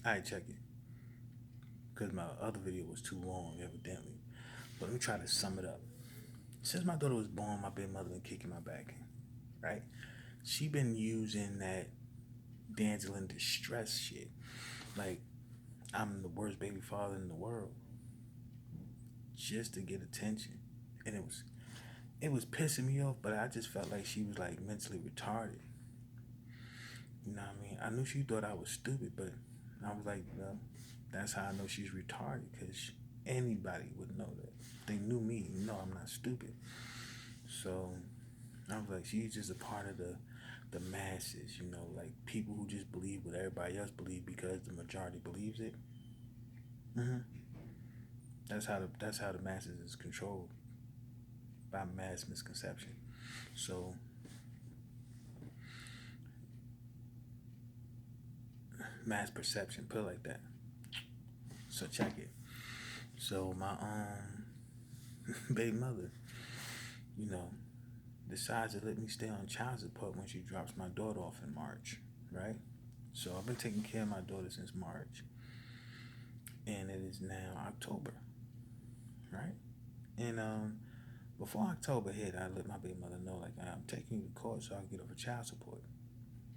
Alright, check it. Because my other video was too long, evidently. But let me try to sum it up. Since my daughter was born, my baby mother been kicking my back, right? She been using that damsel in distress shit. Like, I'm the worst baby father in the world. Just to get attention. And it was pissing me off, but I just felt like she was like mentally retarded. You know what I mean? I knew she thought I was stupid, but I was like, well, that's how I know she's retarded, because anybody would know that. They knew me. You know I'm not stupid. So I was like, she's just a part of the masses, like people who just believe what everybody else believes because the majority believes it. hmm that's how the masses is controlled, by mass misconception. So mass perception, put it like that. So check it. So my baby mother, you know, decides to let me stay on child support when she drops my daughter off in March, right? So I've been taking care of my daughter since March, and it is now October, right? And before October hit, I let my baby mother know, like, I'm taking you to court so I can get over child support.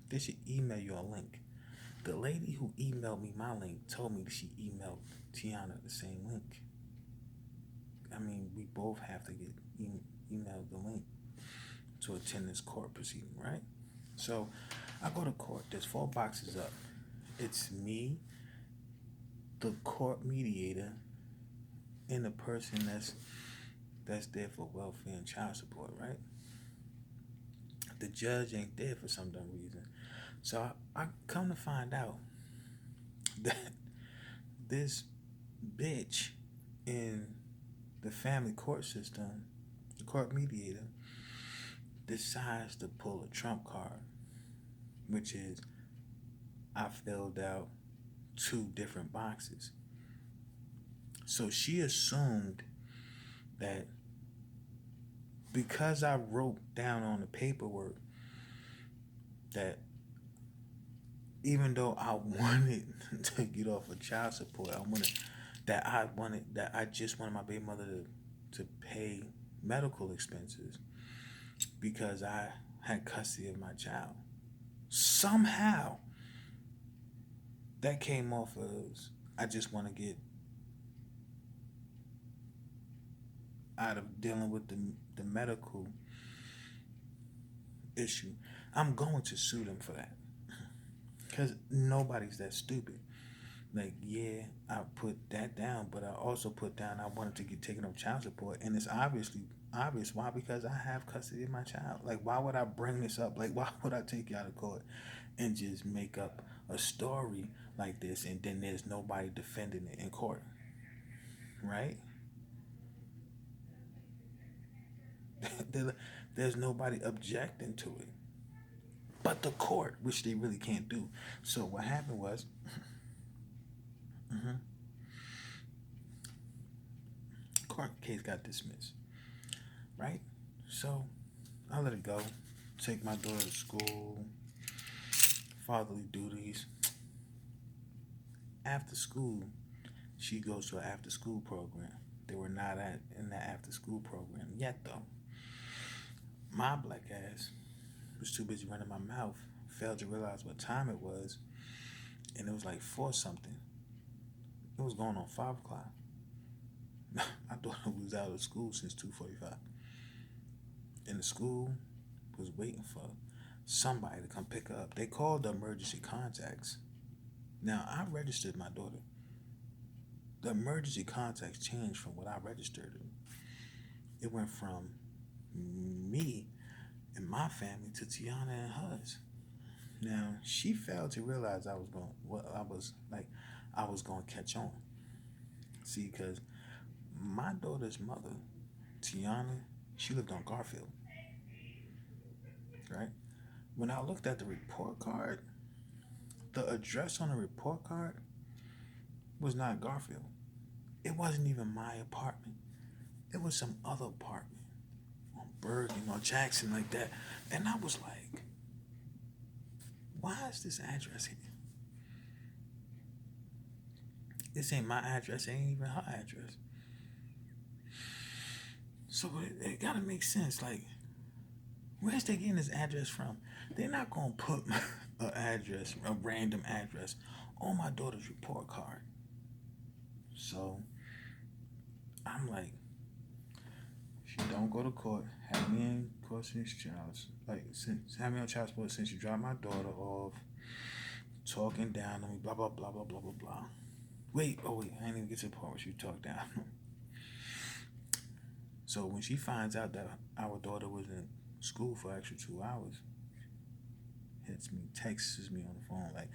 They should email you a link. The lady who emailed me my link told me that she emailed Tiana the same link. I mean, we both have to get emailed the link to attend this court proceeding, right? So I go to court. There's 4 boxes up. It's me, the court mediator, and the person that's there for welfare and child support, right? The judge ain't there for some dumb reason. So I come to find out that this bitch in the family court system, the court mediator, decides to pull a trump card, which is I filled out 2 different boxes. So she assumed that because I wrote down on the paperwork that even though I wanted to get off of child support, I just wanted my baby mother to pay medical expenses because I had custody of my child. Somehow that came off as I just want to get out of dealing with the medical issue. I'm going to sue them for that because nobody's that stupid. Like, yeah, I put that down, but I also put down I wanted to get taken off child support, and it's obviously obvious why, because I have custody of my child. Like, why would I bring this up? Like, why would I take you out of court and just make up a story like this, and then there's nobody defending it in court, right? There's nobody objecting to it, but the court, which they really can't do. So what happened was, mhm, court case got dismissed, right? So I let it go. Take my daughter to school, fatherly duties. After school, she goes to an after school program. They were not in that after school program yet, though. My black ass was too busy running my mouth, failed to realize what time it was, and it was like 4 something. It was going on 5 o'clock. My daughter was out of school since 2:45, and the school was waiting for somebody to come pick her up. They called the emergency contacts. Now I registered my daughter. The emergency contacts changed from what I registered. It went from me and my family to Tiana and hers. Now she failed to realize I was going. What I was like, I was going to catch on. See, because my daughter's mother, Tiana, she lived on Garfield, right? When I looked at the report card, the address on the report card was not Garfield. It wasn't even my apartment. It was some other apartment on Bergen or Jackson, like that. And I was like, why is this address here? This ain't my address. It ain't even her address. So it gotta make sense. Like, where's they getting this address from? They're not gonna put a address, a random address, on my daughter's report card. So I'm like, if you don't go to court, have me in court since have me on child support since you dropped my daughter off, talking down on me, blah blah blah blah blah blah blah. Wait, I didn't even get to the part where she talked down. So when she finds out that our daughter was in school for extra 2 hours, hits me, texts me on the phone like,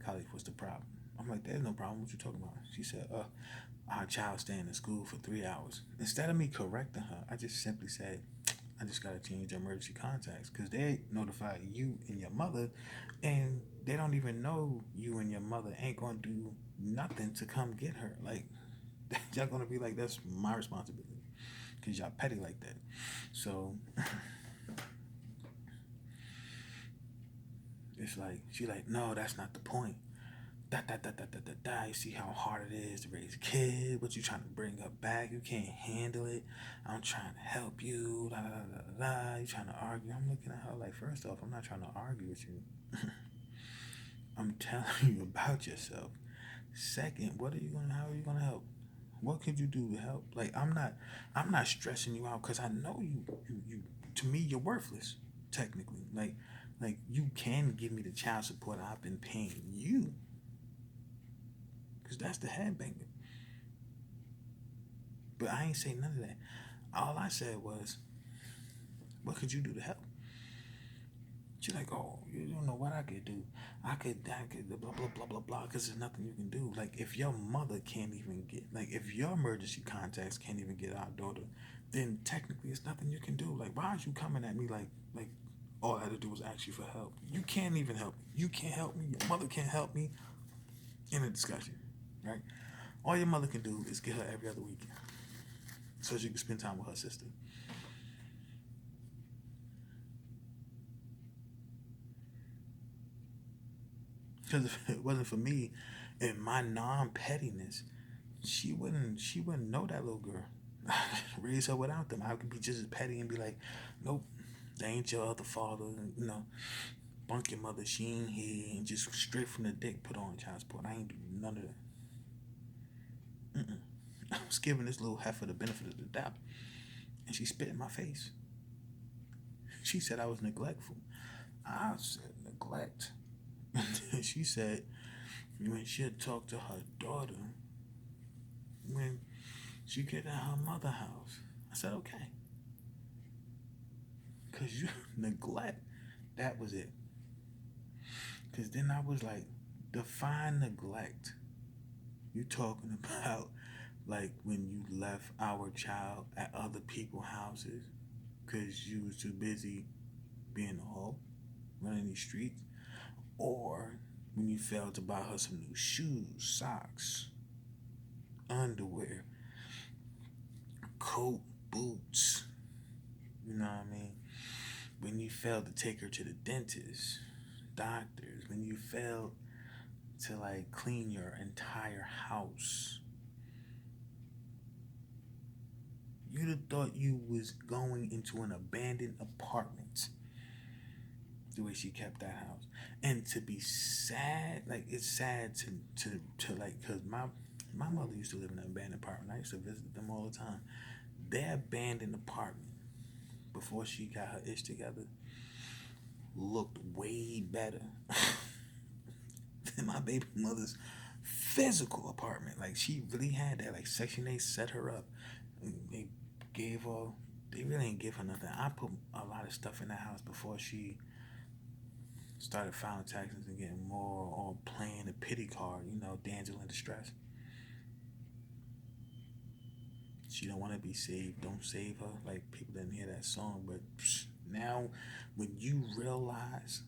"Khalif, what's the problem?" I'm like, "There's no problem. What you talking about?" She said, "Our child staying in school for 3 hours." Instead of me correcting her, I just simply said, "I just gotta change the emergency contacts because they notified you and your mother, and they don't even know you and your mother ain't gonna do nothing to come get her. Like, y'all gonna be like, that's my responsibility because y'all petty like that." So it's like she like, "No, that's not the point. Da. You see how hard it is to raise a kid? What you trying to bring her back? You can't handle it. I'm trying to help you. Da da da da da. You trying to argue?" I'm looking at her like, first off, I'm not trying to argue with you. I'm telling you about yourself. Second, how are you gonna help? What could you do to help? Like, I'm not stressing you out because I know you to me you're worthless, technically. Like you can give me the child support I've been paying you. Because that's the headbanger. But I ain't say none of that. All I said was, what could you do to help? She's like, "Oh, you don't know what I could do. I could, blah, blah, blah, blah, blah, because there's nothing you can do." Like, if your mother can't even if your emergency contacts can't even get our daughter, then technically it's nothing you can do. Like, why are you coming at me like all I had to do was ask you for help? You can't even help me. You can't help me. Your mother can't help me in a discussion, right? All your mother can do is get her every other weekend so she can spend time with her sister. Because if it wasn't for me and my non-pettiness, she wouldn't know that little girl. Raise her without them. I could be just as petty and be like, "Nope, they ain't your other father." Bunk your mother. She ain't here, and just straight from the dick put on child support. I ain't do none of that. Mm-mm. I was giving this little heifer the benefit of the doubt, and she spit in my face. She said I was neglectful. I said neglect. She said when she'd talk to her daughter when she get at her mother house. I said, okay. Because you neglect. That was it. Because then I was like, define neglect. You talking about like when you left our child at other people's houses because you was too busy being a hoe, running these streets, or when you failed to buy her some new shoes, socks, underwear, coat, boots. You know what I mean? When you failed to take her to the dentist, doctors, when you failed to like clean your entire house. You'd have thought you was going into an abandoned apartment the way she kept that house. And to be sad, like it's sad to like, cause my mother used to live in an abandoned apartment. I used to visit them all the time. Their abandoned apartment before she got her ish together looked way better than my baby mother's physical apartment. Like she really had that. Like Section 8 set her up. They gave her. They really didn't give her nothing. I put a lot of stuff in that house before she started filing taxes and getting more or playing the pity card. Damsel in distress. She don't want to be saved. Don't save her. Like people didn't hear that song, but now when you realize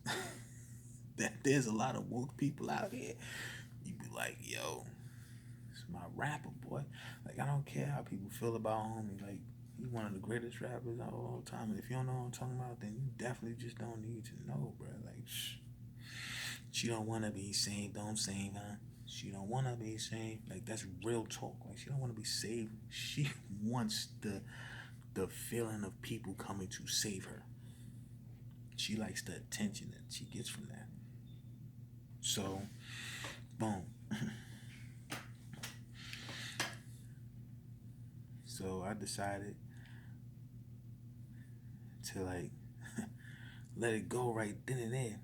that there's a lot of woke people out here, you be like, yo, it's my rapper, boy. Like I don't care how people feel about homie. Like he's one of the greatest rappers of all time. And if you don't know what I'm talking about, then you definitely just don't need to know, bro. Like she don't want to be saved. Don't save her. She don't want to be saved. Like, that's real talk. Like, she don't want to be saved. She wants the feeling of people coming to save her. She likes the attention that she gets from that. So, boom. So I decided to like let it go right then and there.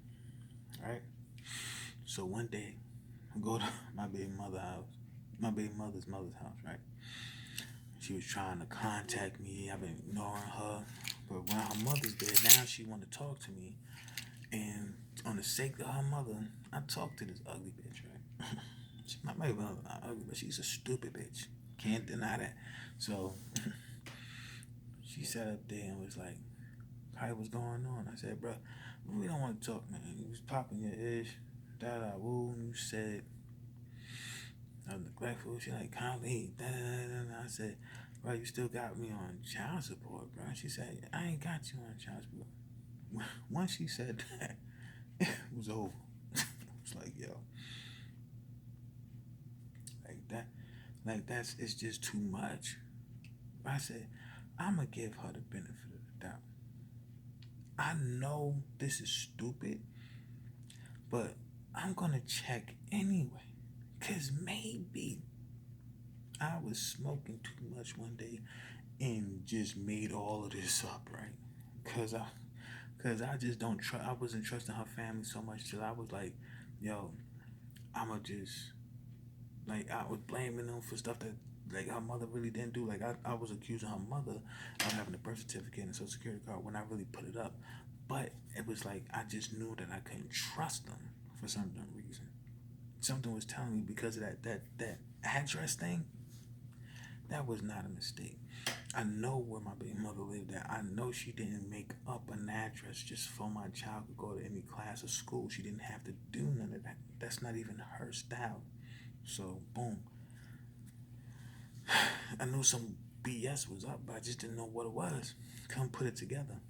Right? So one day I go to my baby mother's house. My baby mother's house, right? She was trying to contact me. I've been ignoring her. But when her mother's there, now she want to talk to me. And on the sake of her mother, I talked to this ugly bitch, right? She might be not ugly, but she's a stupid bitch. Can't deny that. So she sat up there and was like, "Hi, what's going on?" I said, "Bro, we don't want to talk, man. You was popping your ish, da da woo. You said I'm neglectful." She like, "Kylie, da da da da." I said, "Bro, you still got me on child support, bro." She said, "I ain't got you on child support." Once she said that, it was over. It's like, yo, like it's just too much. I said, I'm gonna give her the benefit of the doubt. I know this is stupid, but I'm gonna check anyway. Cause maybe I was smoking too much one day and just made all of this up, right? Cause I just don't trust. I wasn't trusting her family so much till I was like, yo, I'ma just like I was blaming them for stuff that like her mother really didn't do. Like I was accusing her mother of having a birth certificate and a social security card when I really put it up. But it was like I just knew that I couldn't trust them for some dumb reason. Something was telling me because of that address thing, that was not a mistake. I know where my baby mother lived at. I know she didn't make up an address just so my child could go to any class or school. She didn't have to do none of that. That's not even her style. So boom. I knew some BS was up, but I just didn't know what it was. Couldn't put it together.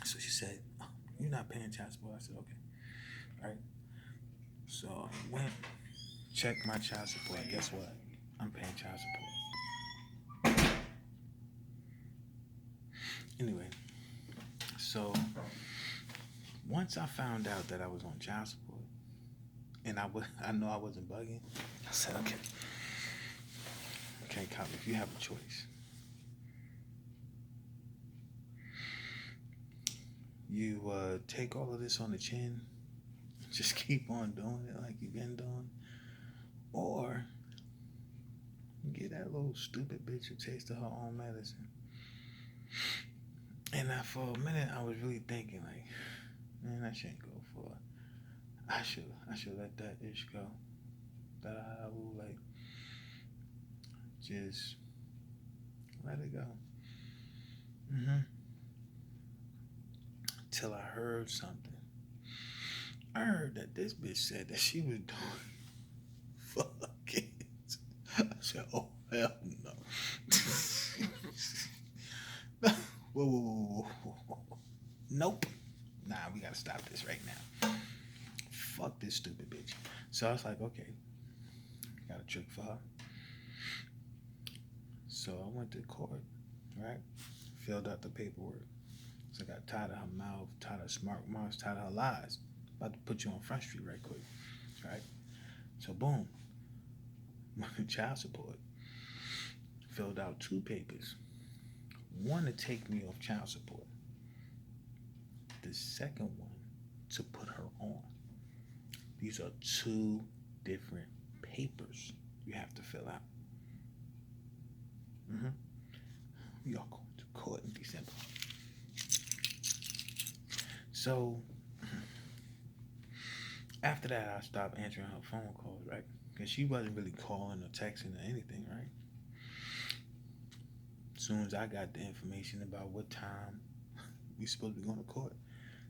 So she said, "Oh, you're not paying child support." I said, "Okay." All right. So I went, checked my child support. Guess what? I'm paying child support. Anyway, so once I found out that I was on child support, and I know I wasn't bugging, I said, okay, cop, if you have a choice, you take all of this on the chin, just keep on doing it like you've been doing, or give that little stupid bitch a taste of her own medicine. And for a minute, I was really thinking like, man, I shouldn't go for it. I should let that ish go. That I will like just let it go. Till I heard something. I heard that this bitch said that she was doing fuck kids. I said, oh hell no. Whoa. Nope. Nah, we gotta stop this right now. Fuck this stupid bitch. So I was like, okay, got a trick for her. So I went to court, right? Filled out the paperwork. So I got tired of her mouth, tired of smart mouths, tired of her lies. About to put you on Front Street right quick, right? So boom, child support. Filled out 2 papers. One to take me off child support. The second one to put her on. These are 2 different papers you have to fill out. We are going to court in December. So after that, I stopped answering her phone calls, right? Because she wasn't really calling or texting or anything, right? As soon as I got the information about what time we supposed to be going to court,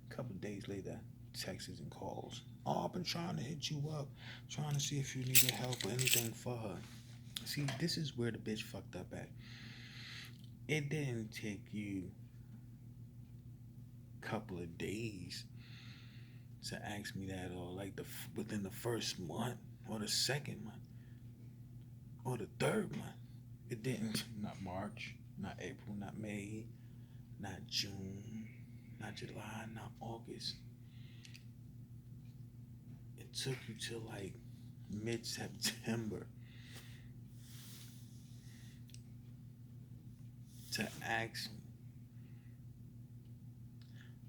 a couple of days later, texts and calls. Oh, I've been trying to hit you up, trying to see if you needed help or anything for her. See, this is where the bitch fucked up at. It didn't take you a couple of days to ask me that, or like within the first month. or the second month, or the third month. It didn't. Not March, not April, not May, not June, not July, not August. It took you till like mid-September to ask me.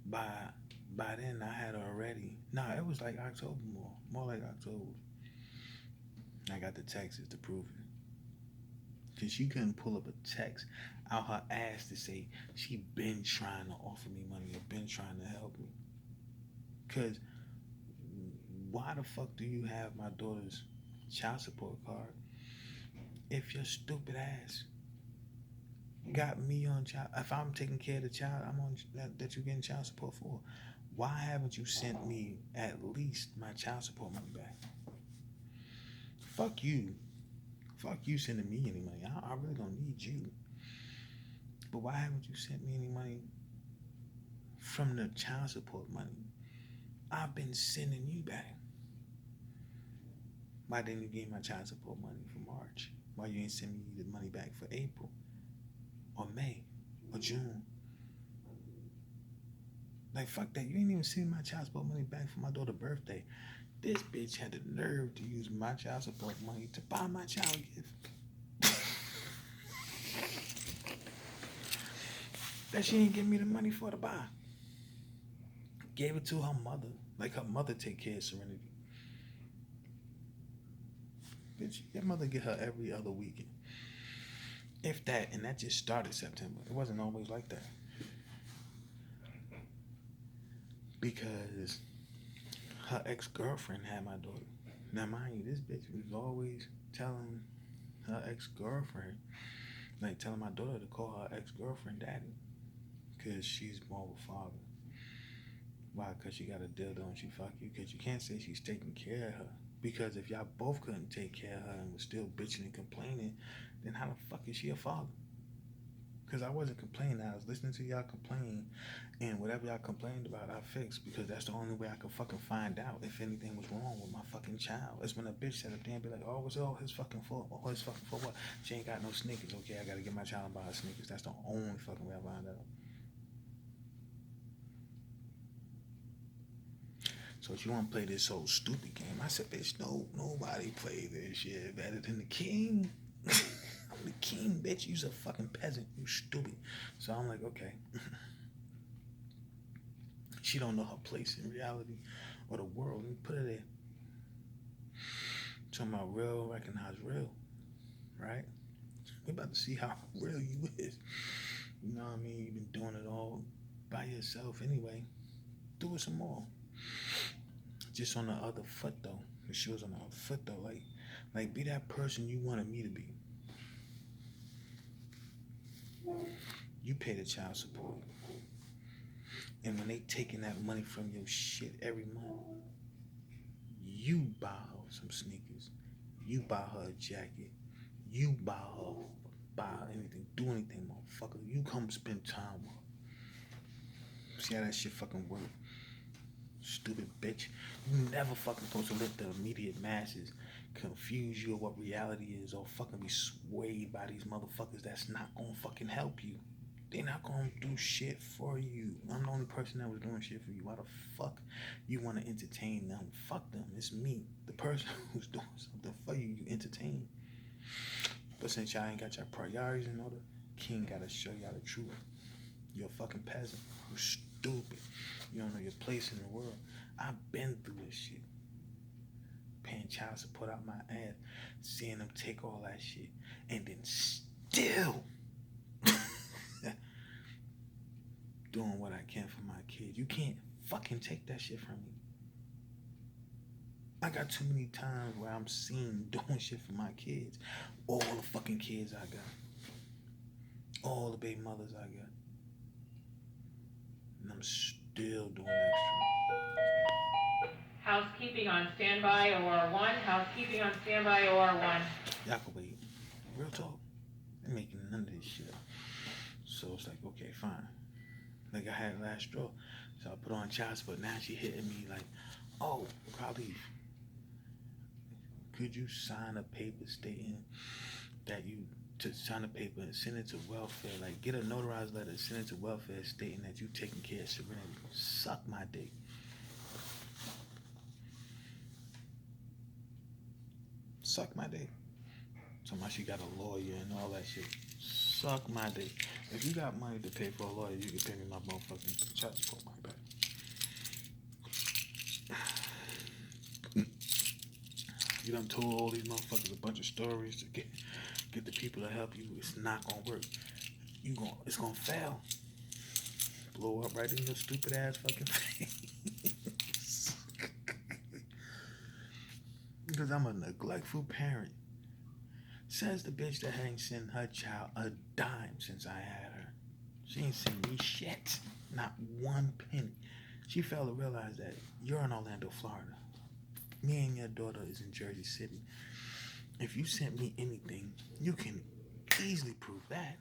By by then I had already. Nah, it was like October more like October. I got the texts to prove it. Cause she couldn't pull up a text out her ass to say she been trying to offer me money or been trying to help me. Cause why the fuck do you have my daughter's child support card if your stupid ass got me on child? If I'm taking care of the child, I'm on that you getting child support for. Why haven't you sent me at least my child support money back? Fuck you. Fuck you sending me any money. I really don't need you. But why haven't you sent me any money from the child support money? I've been sending you back. Why didn't you give me my child support money for March? Why you ain't send me the money back for April or May or June? Like, fuck that. You ain't even send my child support money back for my daughter's birthday. This bitch had the nerve to use my child support money to buy my child a gift. That she ain't give me the money for to buy. Gave it to her mother. Like her mother take care of Serenity. Bitch, your mother get her every other weekend. If that, and that just started September. It wasn't always like that. Because her ex-girlfriend had my daughter. Now, mind you, this bitch was always telling her ex-girlfriend, like telling my daughter to call her ex-girlfriend daddy. Because she's more of a father. Why? Because she got a dildo and she fuck you? Because you can't say she's taking care of her. Because if y'all both couldn't take care of her and was still bitching and complaining, then how the fuck is she a father? Because I wasn't complaining. I was listening to y'all complain, and whatever y'all complained about, I fixed. Because that's the only way I could fucking find out if anything was wrong with my fucking child. It's when a bitch sat up there and be like, oh, it's all his fucking fault. Oh, his fucking fault what? She ain't got no sneakers. Okay, I gotta get my child to buy her sneakers. That's the only fucking way I find out. So if you want to play this whole stupid game, I said, bitch, nobody play this shit better than the king. I'm the king, bitch. You's a fucking peasant. You stupid. So I'm like, okay. She don't know her place in reality or the world. Let me put her there. Talking about real, recognize real, right? We about to see how real you is. You know what I mean? You've been doing it all by yourself anyway. Do it some more. Just on the other foot though. The shoes on the other foot though. Like be that person you wanted me to be. You pay the child support. And when they taking that money from your shit every month, you buy her some sneakers. You buy her a jacket. You buy her anything. Do anything, motherfucker. You come spend time with her. See how that shit fucking work? Stupid bitch. You never fucking supposed to let the immediate masses confuse you of what reality is or fucking be swayed by these motherfuckers that's not gonna fucking help you. They not gonna do shit for you. I'm the only person that was doing shit for you. Why the fuck you wanna entertain them? Fuck them. It's me. The person who's doing something for you, you entertain. But since y'all ain't got your priorities in order, King gotta show y'all the truth. You're a fucking peasant. You're stupid. You don't know your place in the world. I've been through this shit. Paying child support out my ass. Seeing them take all that shit. And then still doing what I can for my kids. You can't fucking take that shit from me. I got too many times where I'm seen doing shit for my kids. All the fucking kids I got. All the baby mothers I got. And I'm still doing extra. Housekeeping on standby or one. Housekeeping on standby or one. Y'all can wait. Real talk. They're making none of this shit. So it's like, okay, fine. Like I had last straw. So I put on child support. Now she hitting me like, oh, Khalif. could you sign a paper stating that to sign a paper and send it to welfare, like get a notarized letter, send it to welfare stating that you taking care of Serenity? Suck my dick. Suck my dick. Somebody she got a lawyer and all that shit. Suck my dick. If you got money to pay for a lawyer, you can pay me my motherfucking child support money back. You done told all these motherfuckers a bunch of stories to get the people to help you. It's not gonna work. It's gonna fail. Blow up right in your stupid ass fucking face. Because I'm a neglectful parent. Says the bitch that ain't sent her child a dime since I had her. She ain't sent me shit. Not one penny. She failed to realize that you're in Orlando, Florida. Me and your daughter is in Jersey City. If you sent me anything, you can easily prove that.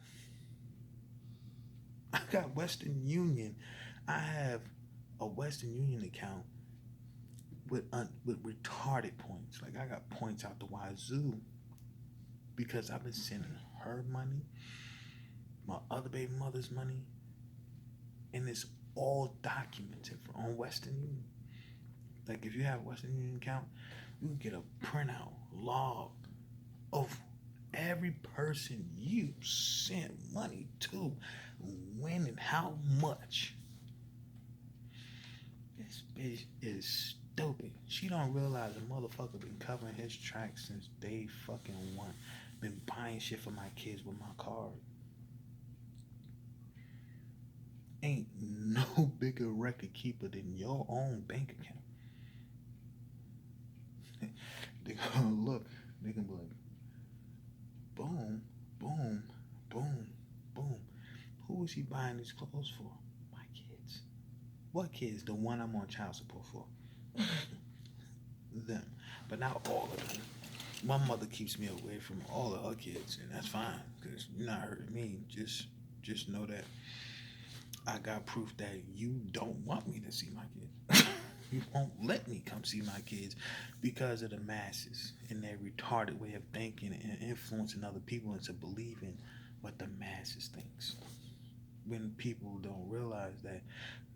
I got Western Union. I have a Western Union account with retarded points. Like I got points out the wazoo because I've been sending her money, my other baby mother's money, and it's all documented on Western Union. Like if you have a Western Union account, you can get a printout log of every person you sent money to, when and how much. This bitch is stupid. She don't realize a motherfucker been covering his tracks since day fucking one. Been buying shit for my kids with my card. Ain't no bigger record keeper than your own bank account. They gonna look, they gonna be like, boom, boom, boom, boom. Who is he buying these clothes for? My kids. What kids? The one I'm on child support for. Them. But not all of them. My mother keeps me away from all of her kids, and that's fine, because you're not hurting me. Just know that I got proof that you don't want me to see my kids. You won't let me come see my kids because of the masses and their retarded way of thinking and influencing other people into believing what the masses thinks. When people don't realize that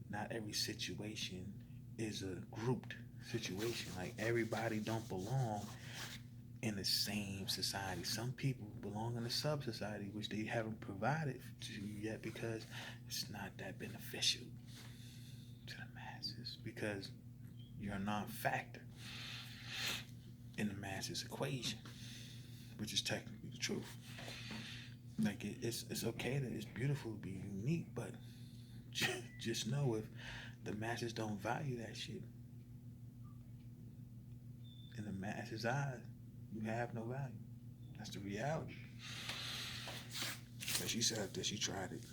not every situation is a grouped situation. Like everybody don't belong in the same society. Some people belong in a sub-society which they haven't provided to you yet because it's not that beneficial to the masses, because you're a non-factor in the masses equation, which is technically the truth. Like it's okay that it's beautiful to be unique, but just know if the masses don't value that shit, in the masses' eyes, you have no value. That's the reality. But she said that she tried it.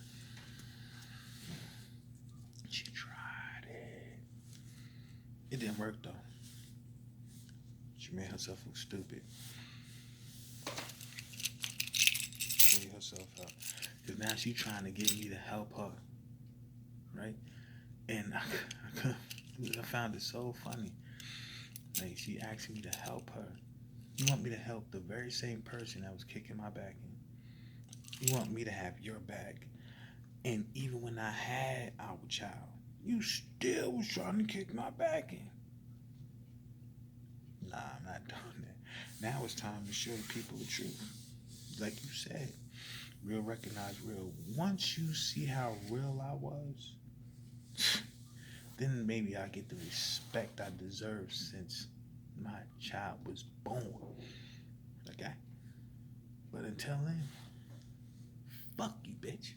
She tried it. It didn't work though. She made herself look stupid. Clean herself up. Because now she's trying to get me to help her. Right? And I found it so funny. Like she asked me to help her. You want me to help the very same person that was kicking my back in. You want me to have your back. And even when I had our child, you still was trying to kick my back in. Nah, I'm not doing that. Now it's time to show the people the truth. Like you said, real recognize real. Once you see how real I was, then maybe I get the respect I deserve since my child was born. Okay? But until then, fuck you, bitch.